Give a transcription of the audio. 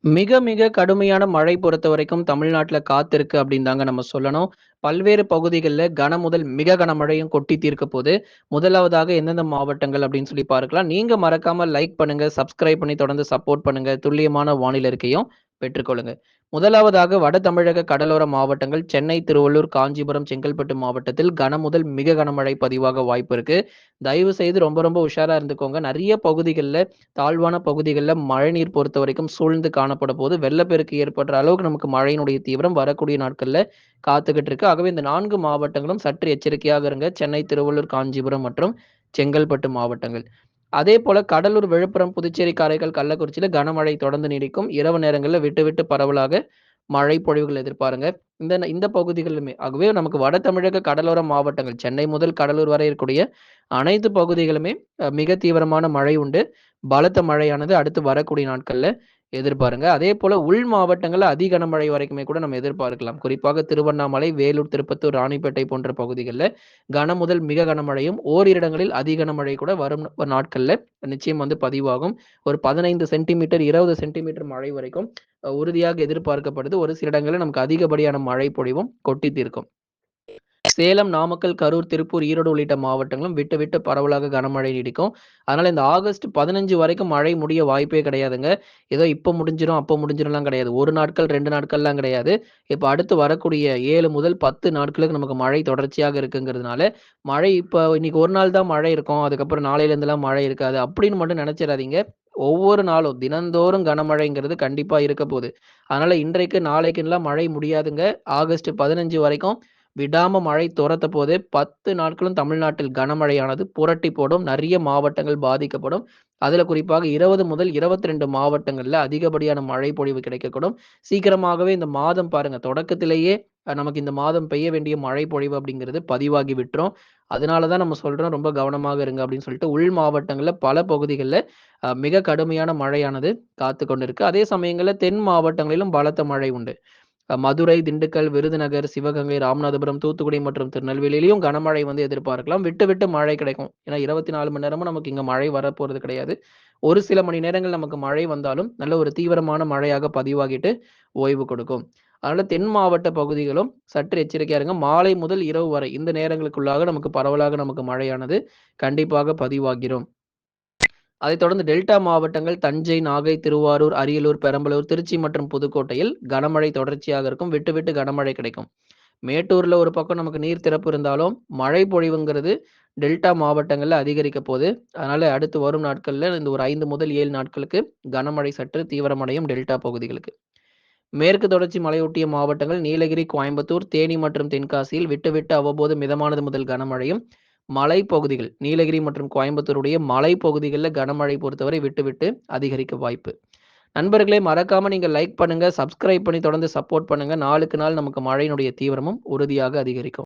மிக, மிக கடுமையான மழை பொறுத்தவரைக்கும் தமிழ்நாட்ல காத்திருக்கு அப்படின்னு தாங்க நம்ம சொல்லணும். பல்வேறு பகுதிகள்ல கன முதல் மிக கனமழையும் கொட்டி தீர்க்க போது. முதலாவதாக எந்தெந்த மாவட்டங்கள் அப்படின்னு சொல்லி பார்க்கலாம். நீங்க மறக்காம லைக் பண்ணுங்க, சப்ஸ்கிரைப் பண்ணி தொடர்ந்து சப்போர்ட் பண்ணுங்க. துல்லியமான வானிலை அறிக்கையும் பெற்றுக்கொள்ளுங்க. முதலாவதாக வட தமிழக கடலோர மாவட்டங்கள் சென்னை, திருவள்ளூர், காஞ்சிபுரம், செங்கல்பட்டு மாவட்டத்தில் கன முதல் மிக கனமழை பதிவாக வாய்ப்பு இருக்கு. தயவு செய்து ரொம்ப ரொம்ப உஷாரா இருந்துக்கோங்க. நெறைய பகுதிகள்ல தாழ்வான பகுதிகள்ல மழைநீர் பொறுத்தவரைக்கும் சூழ்ந்து காணப்பட போது, வெள்ளப்பெருக்கு ஏற்படுற அளவுக்கு நமக்கு மழையினுடைய தீவிரம் வரக்கூடிய நாட்கள்ல காத்துக்கிட்டு இருக்கு. ஆகவே இந்த 4 மாவட்டங்களும் சற்று எச்சரிக்கையாக இருங்க. சென்னை, திருவள்ளூர், காஞ்சிபுரம் மற்றும் செங்கல்பட்டு மாவட்டங்கள். அதேபோல கடலூர், விழுப்புரம், புதுச்சேரி, காரைக்கால், கள்ளக்குறிச்சியில கனமழை தொடர்ந்து நீடிக்கும். இரவு நேரங்கள்ல விட்டு விட்டு பரவலாக மழை பொழிவுகள் எதிர்பாருங்க. இந்த பகுதிகளிலுமே ஆகவே நமக்கு வட தமிழக கடலோர மாவட்டங்கள் சென்னை முதல் கடலூர் வரை இருக்கக்கூடிய அனைத்து பகுதிகளுமே மிக தீவிரமான மழை உண்டு. பலத்த மழையானது அடுத்து வரக்கூடிய நாட்கள்ல எதிர்பாருங்க. அதேபோல உள் மாவட்டங்கள்ல அதி கனமழை வரைக்குமே கூட நம்ம எதிர்பார்க்கலாம். குறிப்பாக திருவண்ணாமலை, வேலூர், திருப்பத்தூர், ராணிப்பேட்டை போன்ற பகுதிகள்ல கன முதல் மிக கனமழையும், ஓரிரு இடங்களில் அதி கனமழை கூட வரும் நாட்கள்ல நிச்சயம் வந்து பதிவாகும். ஒரு 15 சென்டிமீட்டர், 20 சென்டிமீட்டர் மழை வரைக்கும் உறுதியாக எதிர்பார்க்கப்படுது. ஒரு சில இடங்கள்ல நமக்கு அதிகப்படியான மழை பொழிவும் கொட்டி தீர்க்கும். சேலம், நாமக்கல், கரூர், திருப்பூர், ஈரோடு உள்ளிட்ட மாவட்டங்களும் விட்டு விட்டு பரவலாக கனமழை நீடிக்கும். அதனால இந்த ஆகஸ்ட் 15 வரைக்கும் மழை முடிய வாய்ப்பே கிடையாதுங்க. ஏதோ இப்ப முடிஞ்சிரும், அப்ப முடிஞ்சிரும்லாம் கிடையாது. 1 நாட்கள், 2 நாட்கள்லாம் கிடையாது. இப்ப அடுத்து வரக்கூடிய 7 முதல் 10 நாட்களுக்கு நமக்கு மழை தொடர்ச்சியாக இருக்குங்கிறதுனால, மழை இப்ப இன்னைக்கு ஒரு நாள் தான் மழை இருக்கும். அதுக்கப்புறம் நாளையிலேருந்துலாம் மழை இருக்காது. அப்படின்னு மட்டும் நெனச்சிராதீங்க. ஒவ்வொரு நாளும் தினந்தோறும் கனமழைங்கிறது கண்டிப்பா இருக்க போது. அதனால இன்றைக்கு, நாளைக்குன்னுலாம் மழை முடியாதுங்க. ஆகஸ்ட் 15 வரைக்கும் விடாம மழை தொரத்த போது 10 நாட்களும் தமிழ்நாட்டில் கனமழையானது புரட்டி போடும். நெறைய மாவட்டங்கள் பாதிக்கப்படும். அதுல குறிப்பாக 20 முதல் 22 மாவட்டங்கள்ல அதிகப்படியான மழை பொழிவு கிடைக்கக்கூடும். சீக்கிரமாகவே இந்த மாதம் பாருங்க தொடக்கத்திலேயே நமக்கு இந்த மாதம் பெய்ய வேண்டிய மழை பொழிவு அப்படிங்கிறது பதிவாகி விட்டுரும். அதனால தான் நம்ம சொல்றோம் ரொம்ப கவனமாக இருங்க அப்படின்னு சொல்லிட்டு. உள் மாவட்டங்கள்ல பல பகுதிகள்ல மிக கடுமையான மழையானது காத்துக் கொண்டிருக்கு. அதே சமயங்கள்ல தென் மாவட்டங்களிலும் பலத்த மழை உண்டு. மதுரை, திண்டுக்கல், விருதுநகர், சிவகங்கை, ராமநாதபுரம், தூத்துக்குடி மற்றும் திருநெல்வேலியிலயும் கனமழை வந்து எதிர்பார்க்கலாம். விட்டு, விட்டு மழை கிடைக்கும். ஏன்னா 24 மணி நேரமும் நமக்கு இங்க மழை வரப்போறது கிடையாது. ஒரு சில மணி நேரங்கள் நமக்கு மழை வந்தாலும், நல்ல ஒரு தீவிரமான மழையாக பதிவாகிட்டு ஓய்வு கொடுக்கும். அதனால தென் மாவட்ட பகுதிகளும் சற்று எச்சரிக்கையா இருங்க. மாலை முதல் இரவு வரை இந்த நேரங்களுக்குள்ளாக நமக்கு பரவலாக நமக்கு மழையானது கண்டிப்பாக பதிவாகிரும். அதைத் தொடர்ந்து டெல்டா மாவட்டங்கள் தஞ்சை, நாகை, திருவாரூர், அரியலூர், பெரம்பலூர், திருச்சி மற்றும் புதுக்கோட்டையில் கனமழை தொடர்ச்சியாக இருக்கும். விட்டு விட்டு கனமழை கிடைக்கும். மேட்டூர்ல ஒரு பக்கம் நமக்கு நீர் திறப்பு இருந்தாலும், மழை பொழிவுங்கிறது டெல்டா மாவட்டங்கள்ல அதிகரிக்க போது. அதனால அடுத்து வரும் நாட்கள்ல இந்த ஒரு 5 முதல் 7 நாட்களுக்கு கனமழை சற்று தீவிரமடையும் டெல்டா பகுதிகளுக்கு. மேற்கு தொடர்ச்சி மலையொட்டிய மாவட்டங்கள் நீலகிரி, கோயம்புத்தூர், தேனி மற்றும் தென்காசியில் விட்டு விட்டு அவ்வப்போது மிதமானது முதல் கனமழையும், மலைப்பகுதிகள் நீலகிரி மற்றும் கோயம்புத்தூருடைய மலைப்பகுதிகள்ல கனமழை பொறுத்தவரை விட்டு விட்டு அதிகரிக்க வாய்ப்பு. நண்பர்களே மறக்காம நீங்க லைக் பண்ணுங்க, சப்ஸ்கிரைப் பண்ணி தொடர்ந்து சப்போர்ட் பண்ணுங்க. நாளுக்கு நாள் நமக்கு மழையினுடைய தீவிரமும் உறுதியாக அதிகரிக்கும்.